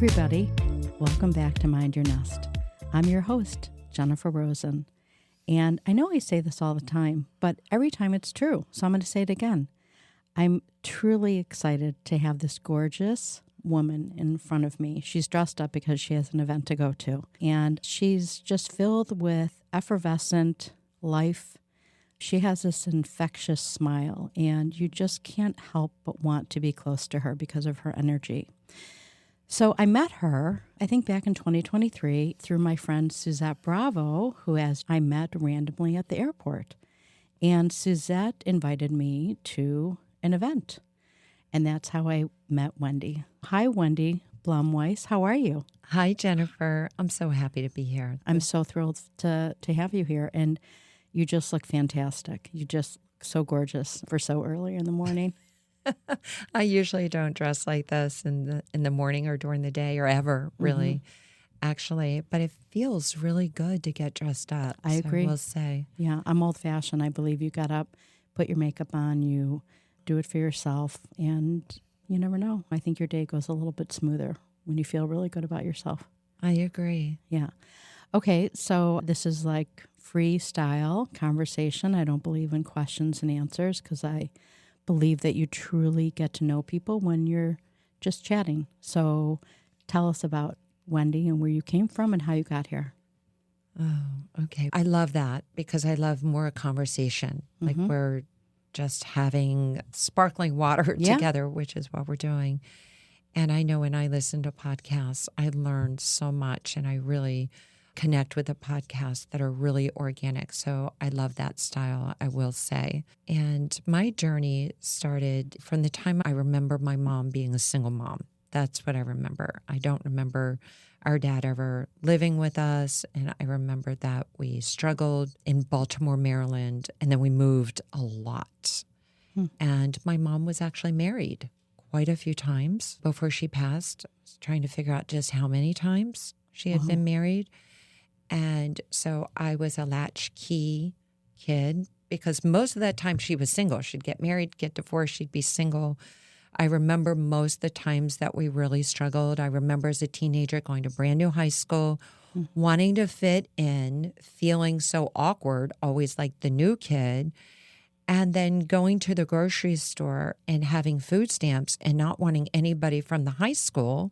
everybody. Welcome back to Mind Your Nest. I'm your host, Jennifer Rosen. And I know I say this all the time, but every time it's true. So I'm going to say it again. I'm truly excited to have this gorgeous woman in front of me. She's dressed up because she has an event to go to. And she's just filled with effervescent life. She has this infectious smile, and you just can't help but want to be close to her because of her energy. So I met her, I think back in 2023, through my friend Suzette Bravo, I met randomly at the airport. And Suzette invited me to an event. And that's how I met Wendi. Hi, Wendi Blum Weiss. How are you? Hi, Jennifer. I'm so happy to be here. I'm so thrilled to have you here. And you just look fantastic. You just look so gorgeous for so early in the morning. I usually don't dress like this in the morning or during the day or ever, really, actually. But it feels really good to get dressed up. I agree. I will say. Yeah, I'm old-fashioned. I believe you got up, put your makeup on, you do it for yourself, and you never know. I think your day goes a little bit smoother when you feel really good about yourself. I agree. Yeah. Okay, so this is like freestyle conversation. I don't believe in questions and answers because I believe that you truly get to know people when you're just chatting. So tell us about Wendi and where you came from and how you got here. Oh, okay. I love that because I love more conversation. Like we're just having sparkling water together, which is what we're doing. And I know when I listen to podcasts, I learn so much, and I really connect with the podcasts that are really organic. So I love that style, I will say. And my journey started from the time I remember my mom being a single mom. That's what I remember. I don't remember our dad ever living with us. And I remember that we struggled in Baltimore, Maryland, and then we moved a lot. And my mom was actually married quite a few times before she passed. I was trying to figure out just how many times she had been married. And so I was a latchkey kid because most of that time she was single. She'd get married, get divorced, she'd be single. I remember most of the times that we really struggled. I remember as a teenager going to brand new high school, wanting to fit in, feeling so awkward, always like the new kid, and then going to the grocery store and having food stamps and not wanting anybody from the high school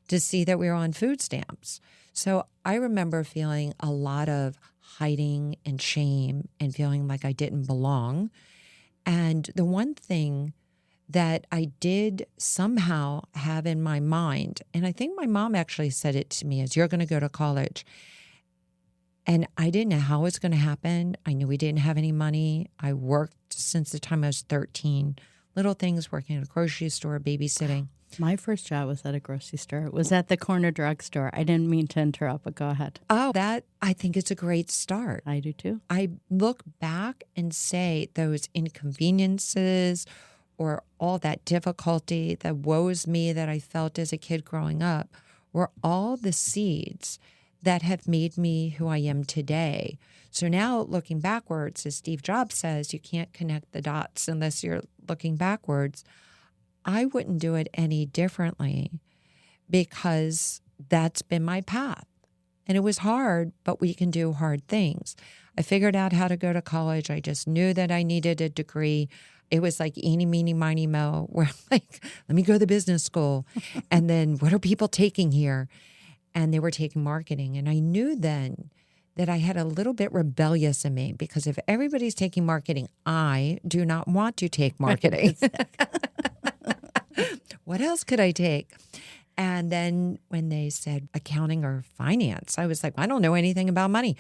to see that we were on food stamps. So I remember feeling a lot of hiding and shame and feeling like I didn't belong. And the one thing that I did somehow have in my mind, and I think my mom actually said it to me, is you're going to go to college. And I didn't know how it was going to happen. I knew we didn't have any money. I worked since the time I was 13. Little things, working at a grocery store, babysitting. My first job was at a grocery store. It was at the corner drugstore. I didn't mean to interrupt, but go ahead. Oh, that, I think it's a great start. I do too. I look back and say those inconveniences or all that difficulty, the woes me that I felt as a kid growing up, were all the seeds that have made me who I am today. So now looking backwards, as Steve Jobs says, you can't connect the dots unless you're looking backwards. I wouldn't do it any differently because that's been my path. And it was hard, but we can do hard things. I figured out how to go to college. I just knew that I needed a degree. It was like eeny, meeny, miny, mo, where I'm like, let me go to business school. And then what are people taking here? And they were taking marketing. And I knew then that I had a little bit rebellious in me because if everybody's taking marketing, I do not want to take marketing. What else could I take? And then when they said accounting or finance, I was like, I don't know anything about money.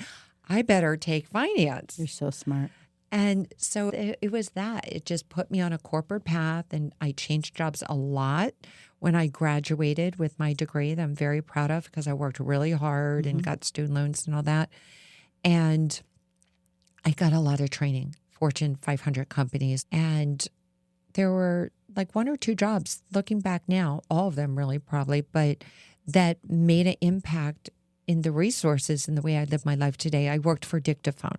I better take finance. You're so smart. And so it was that. It just put me on a corporate path, and I changed jobs a lot when I graduated with my degree that I'm very proud of because I worked really hard and got student loans and all that. And I got a lot of training, Fortune 500 companies. And there were like one or two jobs, looking back now, all of them really probably, but that made an impact in the resources and the way I live my life today. I worked for Dictaphone.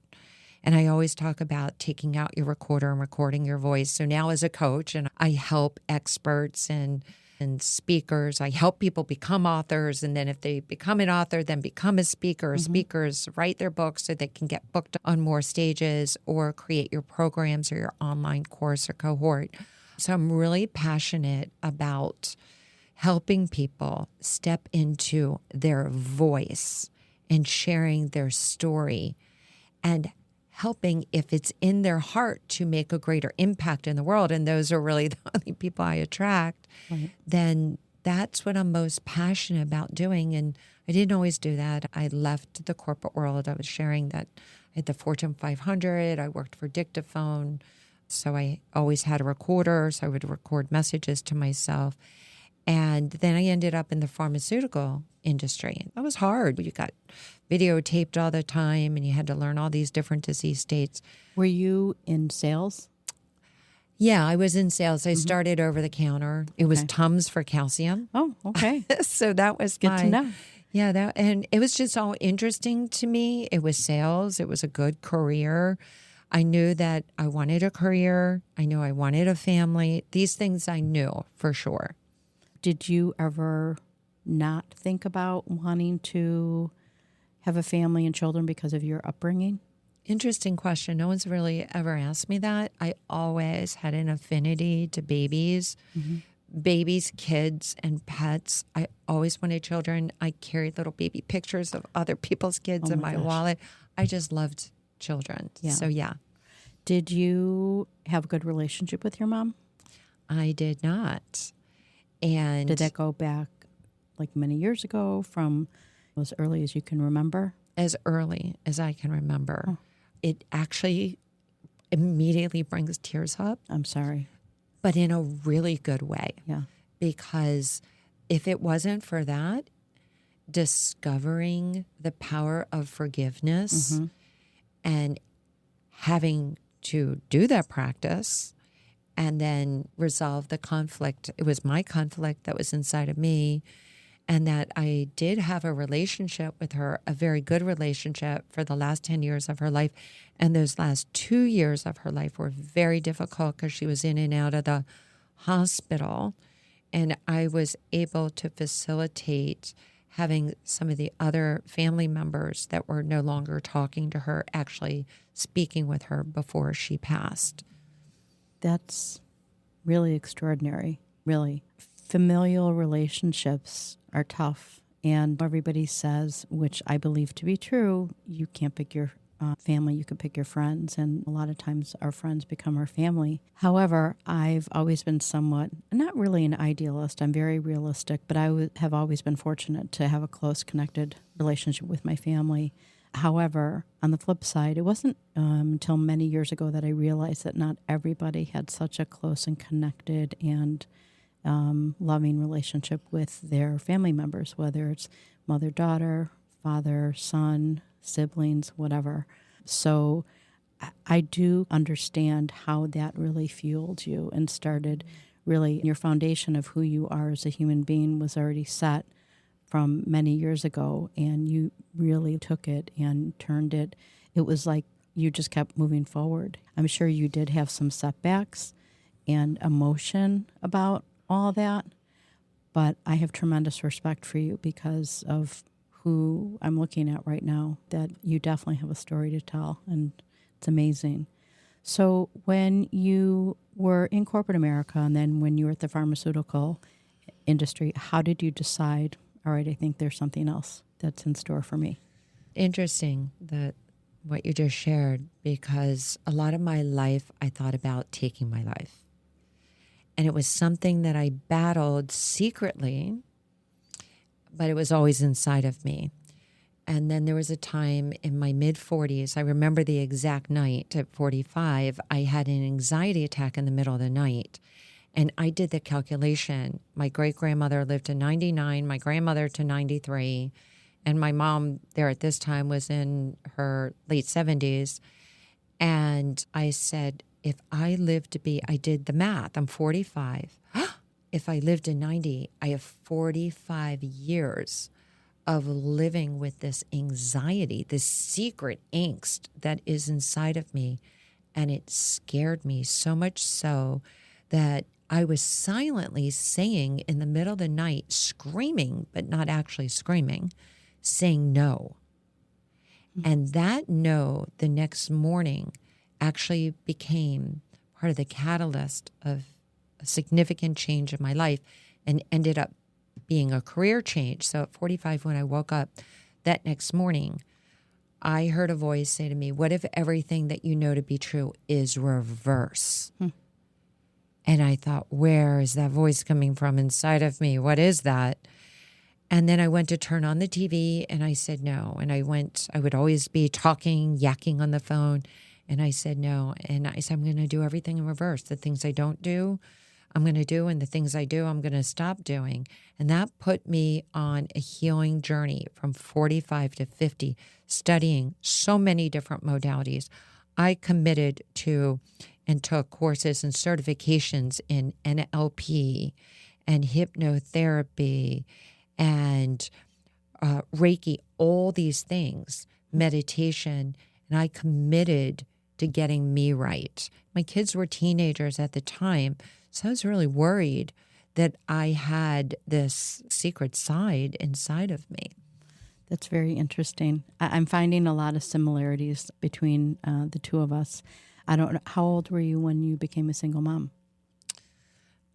And I always talk about taking out your recorder and recording your voice. So now as a coach, and I help experts and and speakers. I help people become authors. And then if they become an author, then become a speaker. Speakers write their books so they can get booked on more stages or create your programs or your online course or cohort. So I'm really passionate about helping people step into their voice and sharing their story and helping, if it's in their heart, to make a greater impact in the world. And those are really the only people I attract. Right. Then that's what I'm most passionate about doing. And I didn't always do that. I left the corporate world. I was sharing that at the Fortune 500. I worked for Dictaphone. So I always had a recorder. So I would record messages to myself. And then I ended up in the pharmaceutical industry. That was hard. You got videotaped all the time and you had to learn all these different disease states. Were you in sales? Yeah, I was in sales. I started over the counter. It was Tums for calcium. Oh, okay. So that was Good to know. Yeah, and it was just all interesting to me. It was sales. It was a good career. I knew that I wanted a career. I knew I wanted a family. These things I knew for sure. Did you ever not think about wanting to have a family and children because of your upbringing? Interesting question. No one's really ever asked me that. I always had an affinity to babies, babies, kids, and pets. I always wanted children. I carried little baby pictures of other people's kids in my wallet. I just loved children. Yeah. So, yeah. Did you have a good relationship with your mom? I did not. And did that go back like many years ago, from as early as you can remember? As early as I can remember. Oh. It actually immediately brings tears up. I'm sorry. But in a really good way. Yeah. Because if it wasn't for that, discovering the power of forgiveness and having to do that practice and then resolve the conflict. It was my conflict that was inside of me, and that I did have a relationship with her, a very good relationship for the last 10 years of her life. And those last 2 years of her life were very difficult because she was in and out of the hospital. And I was able to facilitate having some of the other family members that were no longer talking to her actually speaking with her before she passed. That's really extraordinary, really. Familial relationships are tough, and everybody says, which I believe to be true, you can't pick your family, you can pick your friends, and a lot of times our friends become our family. However, I've always been somewhat, not really an idealist, I'm very realistic, but I have always been fortunate to have a close, connected relationship with my family. However, on the flip side, it wasn't until many years ago that I realized that not everybody had such a close and connected and loving relationship with their family members, whether it's mother, daughter, father, son, siblings, whatever. So I do understand how that really fueled you and started really your foundation of who you are as a human being was already set from many years ago, and you really took it and turned it. It was like you just kept moving forward. I'm sure you did have some setbacks and emotion about all that, but I have tremendous respect for you because of who I'm looking at right now, that you definitely have a story to tell, and it's amazing. So when you were in corporate America and then when you were at the pharmaceutical industry, how did you decide, all right, I think there's something else that's in store for me? Interesting that what you just shared, because a lot of my life I thought about taking my life. And it was something that I battled secretly, but it was always inside of me. And then there was a time in my mid-40s, I remember the exact night at 45, I had an anxiety attack in the middle of the night. And I did the calculation. My great-grandmother lived to 99, my grandmother to 93, and my mom there at this time was in her late 70s. And I said, if I live to be, I did the math, I'm 45. If I live to 90, I have 45 years of living with this anxiety, this secret angst that is inside of me. And it scared me so much so that I was silently saying in the middle of the night, screaming, but not actually screaming, saying no. And that no the next morning actually became part of the catalyst of a significant change in my life and ended up being a career change. So at 45, when I woke up that next morning, I heard a voice say to me, what if everything that you know to be true is reverse? And I thought, where is that voice coming from inside of me? What is that? And then I went to turn on the TV and I said no. And I would always be talking, yakking on the phone. And I said no. And I said, I'm going to do everything in reverse. The things I don't do, I'm going to do. And the things I do, I'm going to stop doing. And that put me on a healing journey from 45 to 50, studying so many different modalities. I committed to and took courses and certifications in NLP and hypnotherapy and Reiki, all these things, meditation, and I committed to getting me right. My kids were teenagers at the time, so I was really worried that I had this secret side inside of me. That's very interesting. I'm finding a lot of similarities between the two of us. I don't know, how old were you when you became a single mom?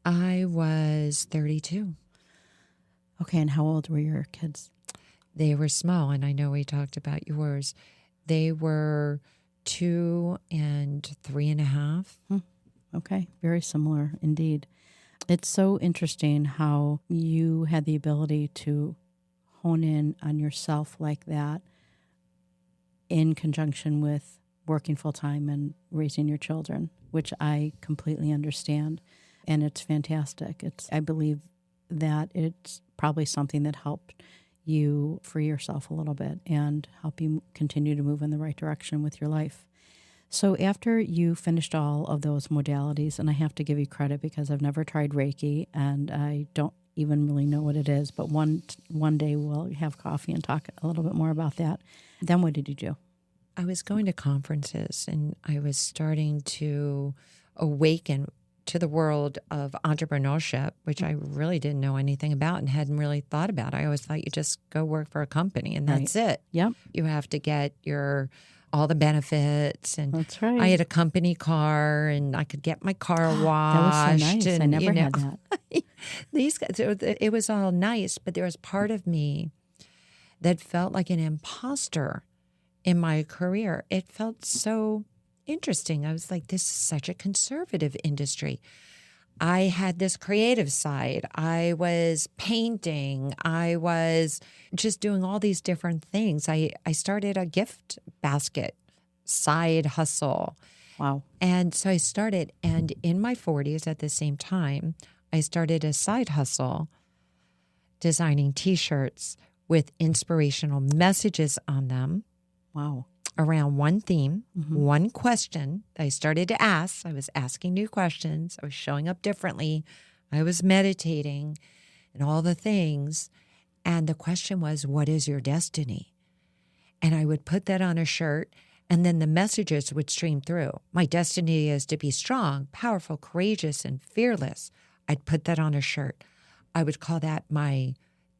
I was 32. Okay, and how old were your kids? They were small, and I know we talked about yours. They were 2 and 3.5. Okay, very similar indeed. It's so interesting how you had the ability to hone in on yourself like that in conjunction with working full-time and raising your children, which I completely understand, and it's fantastic. I believe that it's probably something that helped you free yourself a little bit and help you continue to move in the right direction with your life. So after you finished all of those modalities, and I have to give you credit because I've never tried Reiki and I don't even really know what it is, but one day we'll have coffee and talk a little bit more about that. Then what did you do? I was going to conferences and I was starting to awaken to the world of entrepreneurship, which I really didn't know anything about and hadn't really thought about. I always thought you just go work for a company and that's it. Yep. You have to get all the benefits. And that's right. I had a company car and I could get my car washed. That was so nice. And, I never had that. These guys, it was all nice, but there was part of me that felt like an imposter in my career. It felt so interesting. I was like, this is such a conservative industry. I had this creative side. I was painting. I was just doing all these different things. I started a gift basket side hustle. Wow. And so I started, and in my 40s at the same time, I started a side hustle designing T-shirts with inspirational messages on them. Wow. Around one theme, one question I started to ask. I was asking new questions. I was showing up differently. I was meditating and all the things. And the question was, what is your destiny? And I would put that on a shirt, and then the messages would stream through. My destiny is to be strong, powerful, courageous, and fearless. I'd put that on a shirt. I would call that my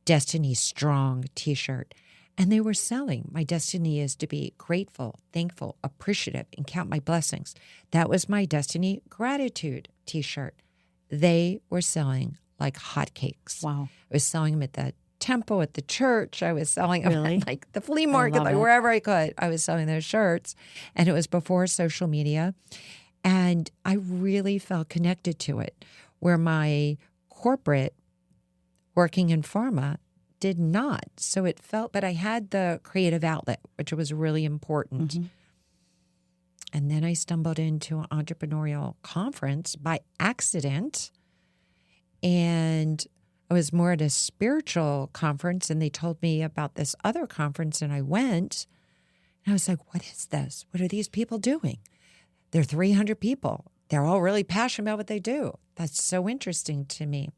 Destiny Strong T-shirt. And they were selling. My destiny is to be grateful, thankful, appreciative, and count my blessings. That was my Destiny Gratitude T-shirt. They were selling like hotcakes. Wow. I was selling them at the temple, at the church. I was selling them at like the flea market, like wherever I could. I was selling those shirts. And it was before social media. And I really felt connected to it, where my corporate working in pharma did not. So it felt, but I had the creative outlet, which was really important. And then I stumbled into an entrepreneurial conference by accident. And I was more at a spiritual conference, and they told me about this other conference, and I went. And I was like, what is this? What are these people doing? They're 300 people. They're all really passionate about what they do. That's so interesting to me.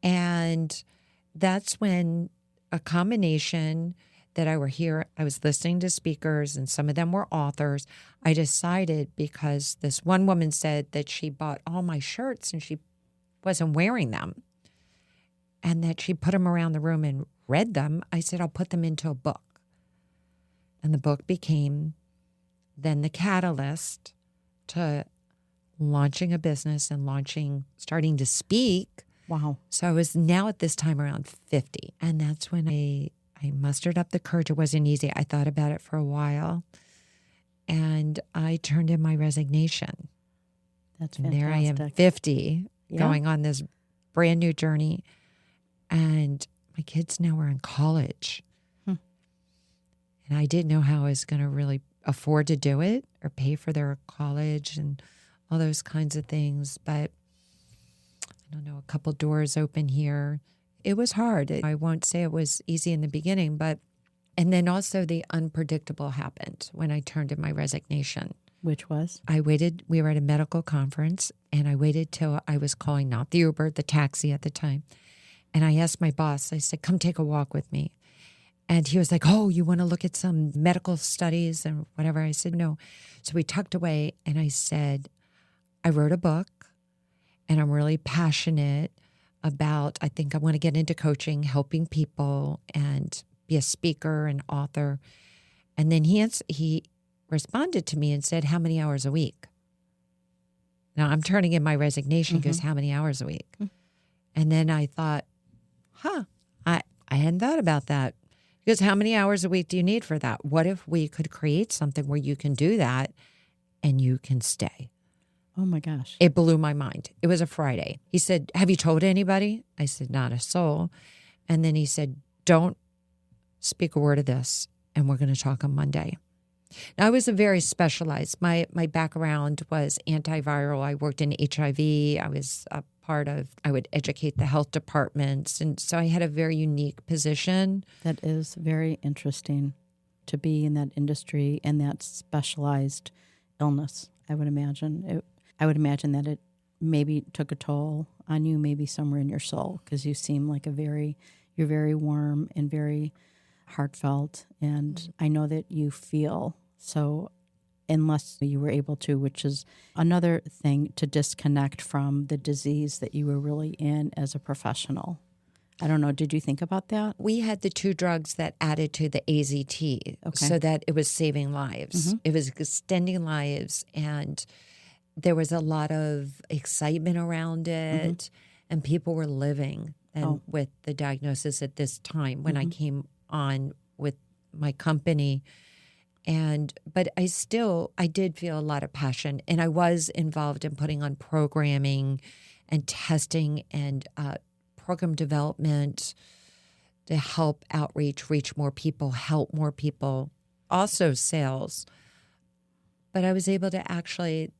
And that's when a combination that I was listening to speakers, and some of them were authors. I decided, because this one woman said that she bought all my shirts and she wasn't wearing them, and that she put them around the room and read them, I said, I'll put them into a book. And the book became then the catalyst to launching a business and starting to speak. Wow. So I was now at this time around 50. And that's when I mustered up the courage. It wasn't easy. I thought about it for a while. And I turned in my resignation. That's and fantastic. there I am, 50, going on this brand new journey. And my kids now are in college. And I didn't know how I was going to really afford to do it or pay for their college and all those kinds of things. But I don't know, a couple doors open here. It was hard. I won't say it was easy in the beginning, and then also the unpredictable happened when I turned in my resignation. Which was? I waited. We were at a medical conference, and I waited till I was calling, not the Uber, the taxi at the time. And I asked my boss, I said, come take a walk with me. And he was like, oh, you want to look at some medical studies and whatever? I said, no. So we tucked away, and I said, I wrote a book, and I'm really passionate about, I think I want to get into coaching, helping people, and be a speaker and author. And then he responded to me and said, how many hours a week? Now I'm turning in my resignation. He goes, how many hours a week? And then I thought, I hadn't thought about that. Because how many hours a week do you need for that? What if we could create something where you can do that and you can stay? Oh my gosh. It blew my mind. It was a Friday. He said, have you told anybody? I said, not a soul. And then he said, don't speak a word of this, and we're going to talk on Monday. Now, I was a very specialized. My background was antiviral. I worked in HIV. I was a part of, I would educate the health departments. And so I had a very unique position. That is very interesting to be in that industry and that specialized illness, I would imagine. I would imagine that it maybe took a toll on you, maybe somewhere in your soul, because you seem like you're very warm and very heartfelt. And I know that you feel so, unless you were able to, which is another thing, to disconnect from the disease that you were really in as a professional. I don't know. Did you think about that? We had the 2 drugs that added to the AZT so that it was saving lives. It was extending lives, and there was a lot of excitement around it, and people were living with the diagnosis at this time when I came on with my company. But I did feel a lot of passion, and I was involved in putting on programming and testing and program development to help outreach, reach more people, help more people, also sales. But I was actually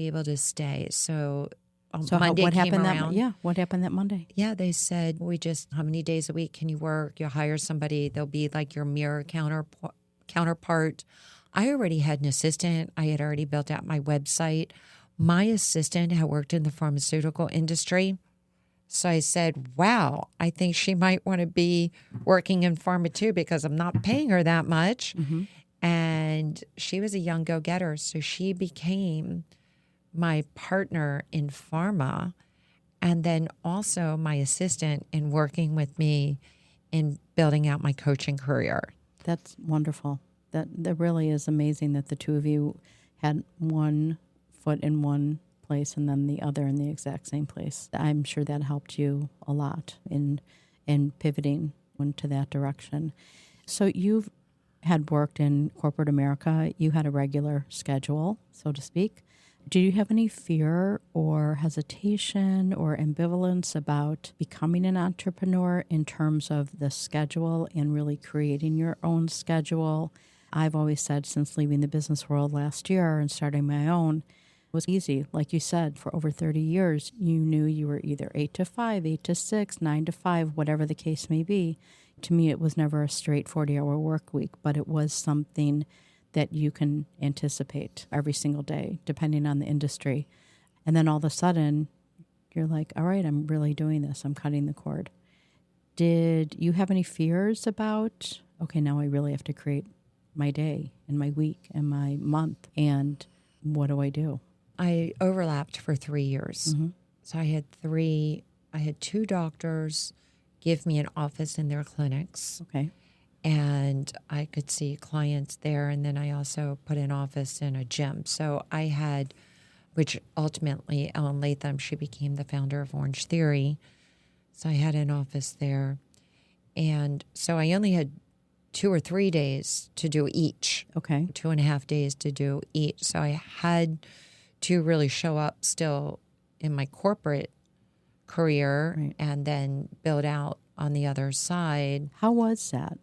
able to stay. So Monday what came happened around. What happened that Monday? Yeah, they said, how many days a week can you work? You'll hire somebody. They'll be like your mirror counterpart. I already had an assistant. I had already built out my website. My assistant had worked in the pharmaceutical industry. So I said, wow, I think she might want to be working in pharma too, because I'm not paying her that much. And she was a young go-getter. So she became my partner in pharma, and then also my assistant in working with me in building out my coaching career. That's wonderful. That really is amazing that the two of you had one foot in one place and then the other in the exact same place. I'm sure that helped you a lot in pivoting into that direction. So you've had worked in corporate America. You had a regular schedule, so to speak. Do you have any fear or hesitation or ambivalence about becoming an entrepreneur in terms of the schedule and really creating your own schedule? I've always said since leaving the business world last year and starting my own, it was easy. Like you said, for over 30 years, you knew you were either 8 to 5, 8 to 6, 9 to 5, whatever the case may be. To me, it was never a straight 40-hour work week, but it was something that you can anticipate every single day, depending on the industry. And then all of a sudden, you're like, all right, I'm really doing this. I'm cutting the cord. Did you have any fears about, okay, now I really have to create my day and my week and my month, and what do I do? I overlapped for 3 years. So I had two doctors give me an office in their clinics. Okay. And I could see clients there. And then I also put an office in a gym. So I had, which ultimately Ellen Latham, she became the founder of Orange Theory. So I had an office there. And so I only had 2 or 3 days to do each. Okay. 2.5 days to do each. So I had to really show up still in my corporate career Right. and then build out on the other side. How was that?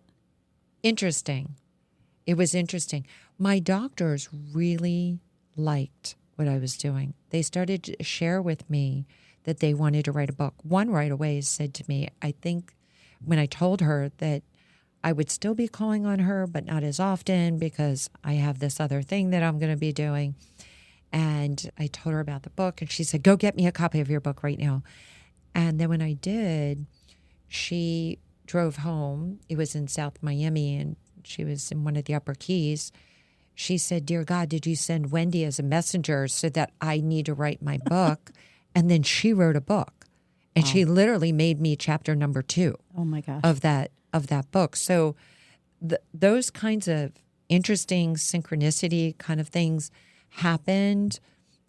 Interesting. It was interesting. My doctors really liked what I was doing. They started to share with me that they wanted to write a book. One right away said to me, I think when I told her that I would still be calling on her, but not as often because I have this other thing that I'm going to be doing. And I told her about the book and she said, go get me a copy of your book right now. And then when I did, she drove home. It was in South Miami and she was in one of the Upper Keys. She said, dear God, did you send Wendi as a messenger so that I need to write my book? And then she wrote a book and she literally made me chapter number 2 Oh my gosh. of that book. So those kinds of interesting synchronicity kind of things happened.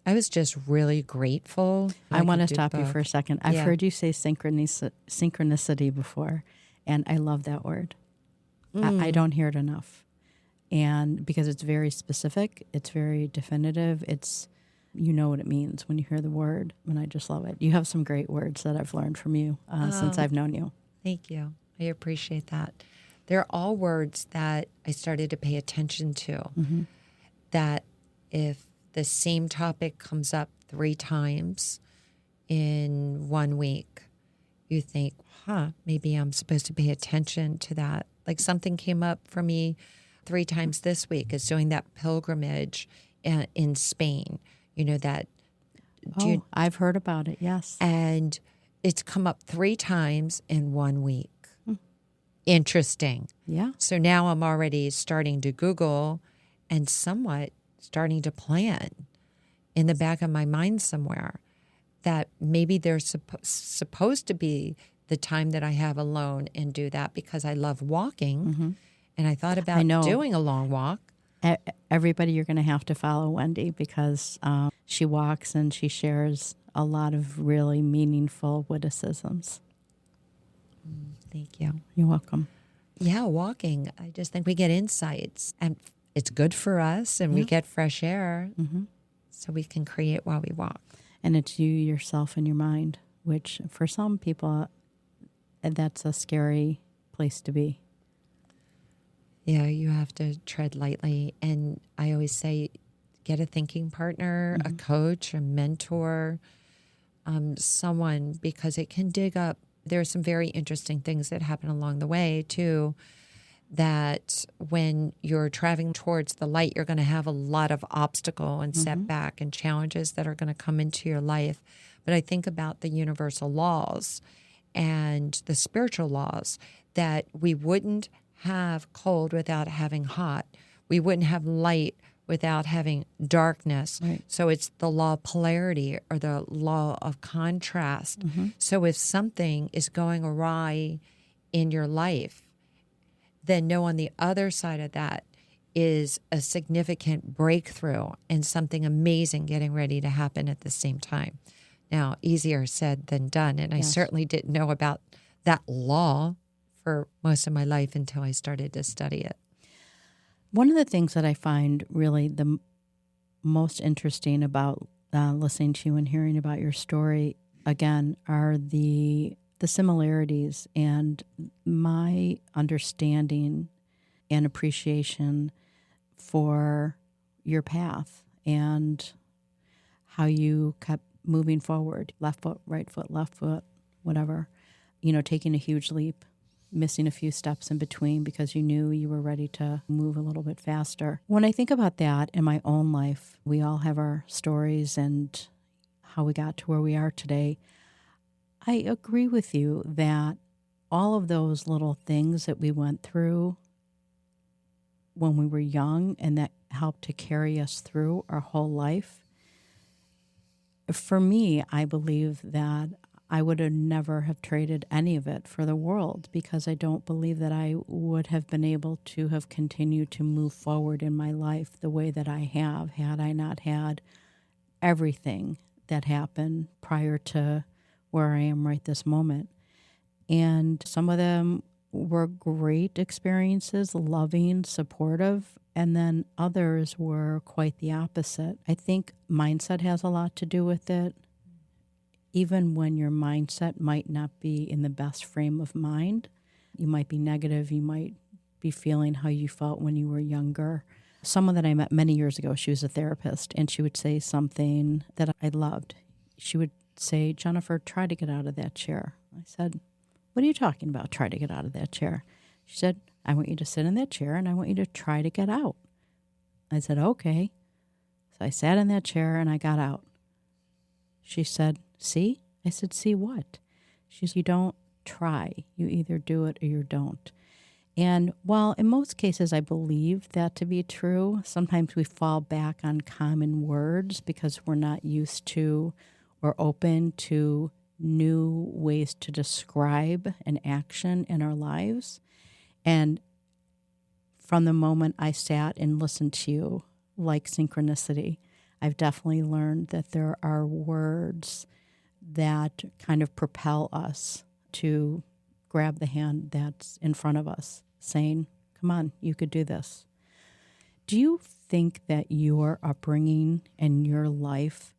I was just really grateful. I want to stop you for a second. I've Yeah. heard you say synchronicity before, and I love that word. I don't hear it enough. And because it's very specific, it's very definitive. You know what it means when you hear the word, and I just love it. You have some great words that I've learned from you since I've known you. Thank you. I appreciate that. They're all words that I started to pay attention to. Mm-hmm. That if the same topic comes up 3 times in 1 week, you think, maybe I'm supposed to pay attention to that. Like something came up for me 3 times this week is doing that pilgrimage in Spain. You know that. I've heard about it, yes. And it's come up 3 times in 1 week. Interesting. Yeah. So now I'm already starting to Google and somewhat starting to plan in the back of my mind somewhere that maybe there's supposed to be the time that I have alone and do that because I love walking. Mm-hmm. And I thought about doing a long walk. Everybody, you're going to have to follow Wendi because she walks and she shares a lot of really meaningful witticisms. Thank you. You're welcome. Yeah, walking. I just think we get insights and it's good for us and we get fresh air so we can create while we walk. And it's you, yourself, and your mind, which for some people, that's a scary place to be. Yeah, you have to tread lightly. And I always say, get a thinking partner, a coach, a mentor, someone, because it can dig up. There are some very interesting things that happen along the way, too, that when you're traveling towards the light, you're going to have a lot of obstacle and setback and challenges that are going to come into your life. But I think about the universal laws and the spiritual laws that we wouldn't have cold without having hot. We wouldn't have light without having darkness. Right. So it's the law of polarity or the law of contrast. So if something is going awry in your life, then know on the other side of that is a significant breakthrough and something amazing getting ready to happen at the same time. Now, easier said than done. And I certainly didn't know about that law for most of my life until I started to study it. One of the things that I find really the most interesting about listening to you and hearing about your story, again, are the similarities and my understanding and appreciation for your path and how you kept moving forward, left foot, right foot, left foot, whatever, taking a huge leap, missing a few steps in between because you knew you were ready to move a little bit faster. When I think about that in my own life, we all have our stories and how we got to where we are today. I agree with you that all of those little things that we went through when we were young and that helped to carry us through our whole life for me, I believe that I would have never have traded any of it for the world, because I don't believe that I would have been able to have continued to move forward in my life the way that I have had I not had everything that happened prior to where I am right this moment. And some of them were great experiences, loving, supportive, and then others were quite the opposite. I think mindset has a lot to do with it. Even when your mindset might not be in the best frame of mind, you might be negative, you might be feeling how you felt when you were younger. Someone that I met many years ago, she was a therapist, and she would say something that I loved. She would say, "Jennifer, try to get out of that chair." I said, "What are you talking about, try to get out of that chair?" She said, "I want you to sit in that chair and I want you to try to get out." I said, "Okay." So I sat in that chair and I got out. She said, "See?" I said, "See what?" She said, "You don't try. You either do it or you don't." And while in most cases I believe that to be true, sometimes we fall back on common words because we're not used to or open to new ways to describe an action in our lives. And from the moment I sat and listened to you, like synchronicity, I've definitely learned that there are words that kind of propel us to grab the hand that's in front of us, saying, "Come on, you could do this." Do you think that your upbringing and your life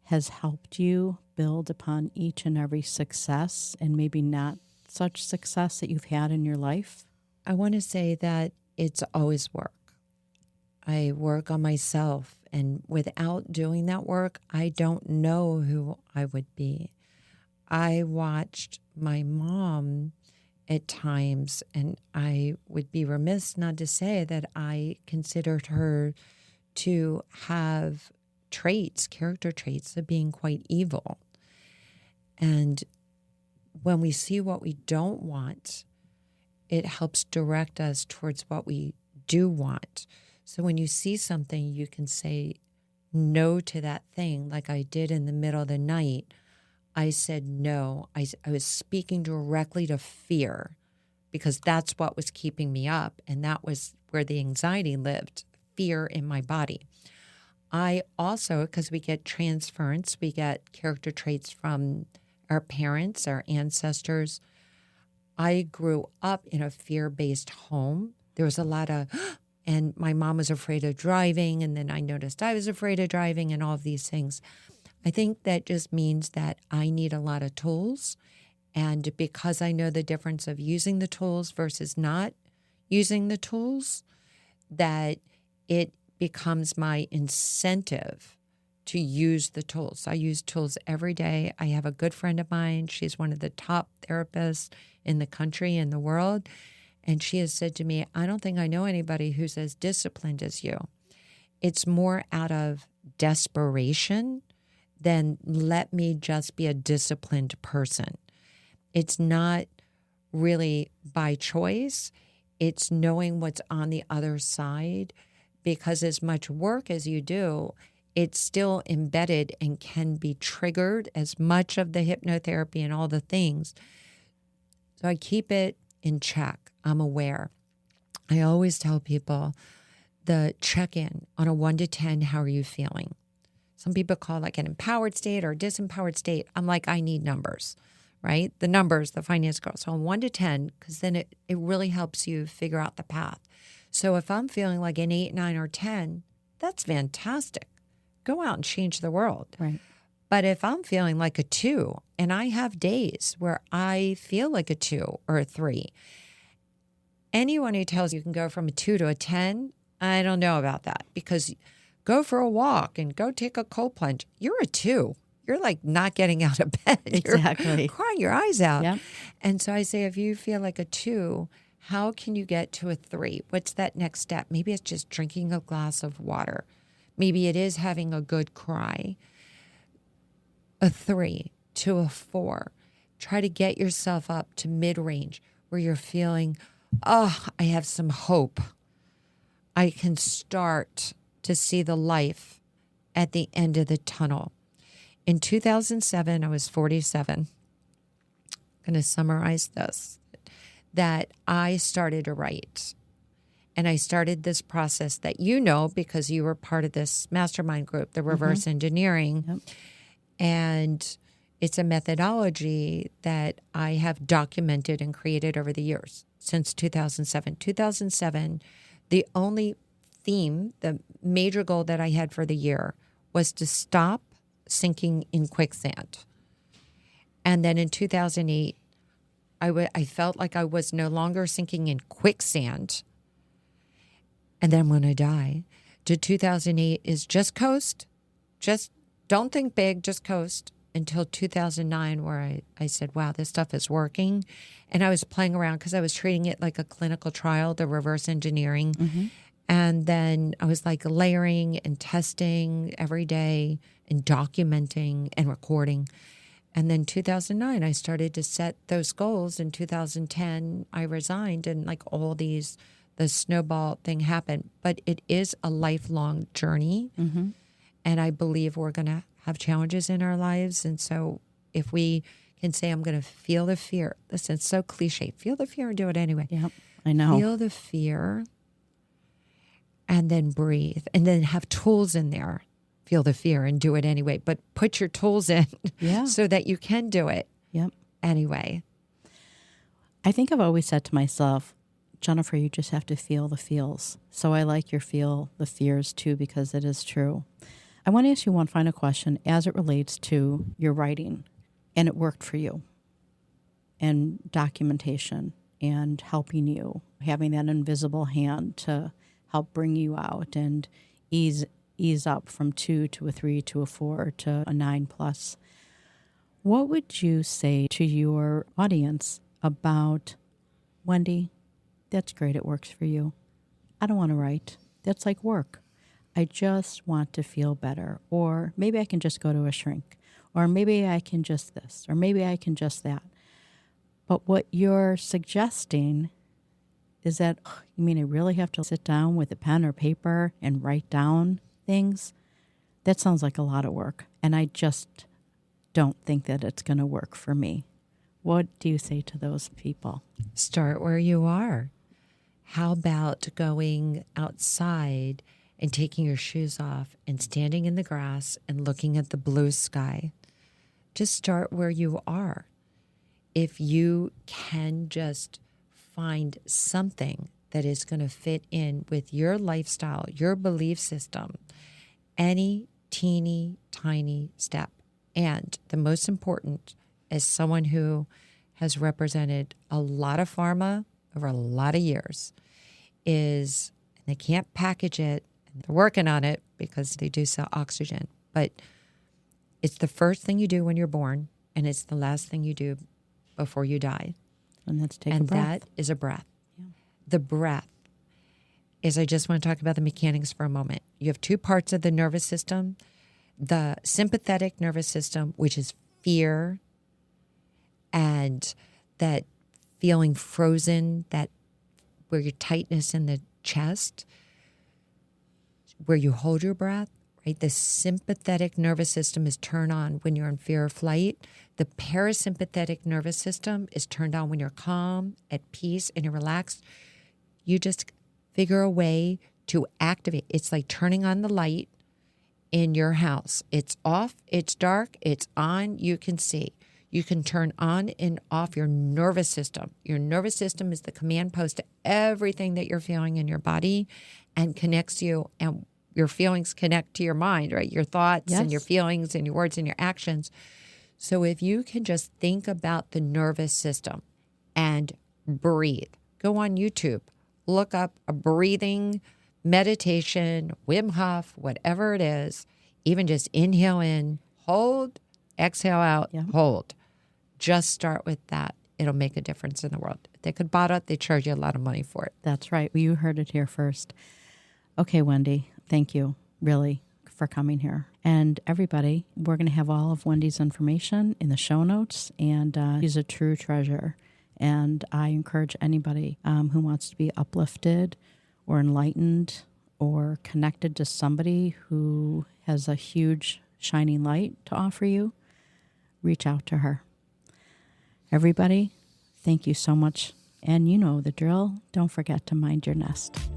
has helped you build upon each and every success and maybe not such success that you've had in your life? I want to say that it's always work. I work on myself, and without doing that work, I don't know who I would be. I watched my mom at times, and I would be remiss not to say that I considered her to have traits, character traits of being quite evil. And when we see what we don't want, it helps direct us towards what we do want. So when you see something, you can say no to that thing, like I did in the middle of the night. I said no. I was speaking directly to fear, because that's what was keeping me up, and that was where the anxiety lived, fear in my body. I also, because we get transference, we get character traits from our parents, our ancestors. I grew up in a fear-based home. There was a lot of, and my mom was afraid of driving, and then I noticed I was afraid of driving and all of these things. I think that just means that I need a lot of tools. And because I know the difference of using the tools versus not using the tools, that it becomes my incentive to use the tools. I use tools every day. I have a good friend of mine. She's one of the top therapists in the country and the world. And she has said to me, "I don't think I know anybody who's as disciplined as you." It's more out of desperation than let me just be a disciplined person. It's not really by choice. It's knowing what's on the other side, because as much work as you do, it's still embedded and can be triggered, as much of the hypnotherapy and all the things. So I keep it in check. I'm aware. I always tell people the check-in on a 1 to 10, how are you feeling? Some people call it like an empowered state or a disempowered state. I'm like, I need numbers, right? The numbers, the finance girl. So on 1 to 10, because then it really helps you figure out the path. So if I'm feeling like an 8, 9, or 10, that's fantastic. Go out and change the world. Right. But if I'm feeling like a 2, and I have days where I feel like a 2 or a 3, anyone who tells you can go from a 2 to a 10, I don't know about that, because go for a walk and go take a cold plunge. You're a 2. You're like not getting out of bed. Exactly. You're crying your eyes out. Yeah. And so I say, if you feel like a 2, how can you get to a 3? What's that next step? Maybe it's just drinking a glass of water. Maybe it is having a good cry. A 3 to a 4. Try to get yourself up to mid-range where you're feeling, oh, I have some hope. I can start to see the life at the end of the tunnel. In 2007, I was 47. I'm going to summarize this, that I started to write. And I started this process that because you were part of this mastermind group, the reverse engineering. Yep. And it's a methodology that I have documented and created over the years since 2007. 2007, the only theme, the major goal that I had for the year was to stop sinking in quicksand. And then in 2008, I felt like I was no longer sinking in quicksand. And then when I die, to 2008 is just coast. Just don't think big, just coast. Until 2009, where I said, wow, this stuff is working. And I was playing around because I was treating it like a clinical trial, the reverse engineering. Mm-hmm. And then I was like layering and testing every day and documenting and recording. And then 2009, I started to set those goals. In 2010, I resigned, and like the snowball thing happened. But it is a lifelong journey. Mm-hmm. And I believe we're going to have challenges in our lives. And so if we can say, I'm going to feel the fear. Listen, it's so cliche. Feel the fear and do it anyway. Yep, I know. Feel the fear and then breathe. And then have tools in there. Feel the fear and do it anyway. But put your tools in so that you can do it anyway. I think I've always said to myself, Jennifer, you just have to feel the feels. So I like your feel the fears too, because it is true. I want to ask you one final question as it relates to your writing, and it worked for you, and documentation and helping you, having that invisible hand to help bring you out and ease up from 2 to a 3 to a 4 to a 9+. What would you say to your audience about, Wendi, that's great, it works for you. I don't want to write. That's like work. I just want to feel better. Or maybe I can just go to a shrink. Or maybe I can just this. Or maybe I can just that. But what you're suggesting is that, you mean I really have to sit down with a pen or paper and write down things? That sounds like a lot of work. And I just don't think that it's going to work for me. What do you say to those people? Start where you are. How about going outside and taking your shoes off and standing in the grass and looking at the blue sky? Just start where you are. If you can just find something that is going to fit in with your lifestyle, your belief system, any teeny tiny step. And the most important, as someone who has represented a lot of pharma over a lot of years, is they can't package it. They're working on it because they do sell oxygen. But it's the first thing you do when you're born, and it's the last thing you do before you die. And that's take a breath. And that is a breath. Yeah. The breath is, I just want to talk about the mechanics for a moment. You have two parts of the nervous system. The sympathetic nervous system, which is fear and that feeling frozen, that where your tightness in the chest, where you hold your breath, right? The sympathetic nervous system is turned on when you're in fear or flight. The parasympathetic nervous system is turned on when you're calm, at peace, and you're relaxed. You just figure a way to activate. It's like turning on the light in your house. It's off, it's dark, it's on, you can see. You can turn on and off your nervous system. Your nervous system is the command post to everything that you're feeling in your body and connects you, and your feelings connect to your mind, right? Your thoughts and your feelings and your words and your actions. So if you can just think about the nervous system and breathe, go on YouTube, look up a breathing meditation, Wim Hof, whatever it is, even just inhale in, hold, exhale out, hold. Just start with that. It'll make a difference in the world. If they could bought it, they charge you a lot of money for it. That's right. Well, you heard it here first. Okay, Wendi, thank you, really, for coming here. And everybody, we're going to have all of Wendi's information in the show notes, and she's a true treasure. And I encourage anybody who wants to be uplifted or enlightened or connected to somebody who has a huge shining light to offer you, reach out to her. Everybody, thank you so much. And you know the drill. Don't forget to mind your nest.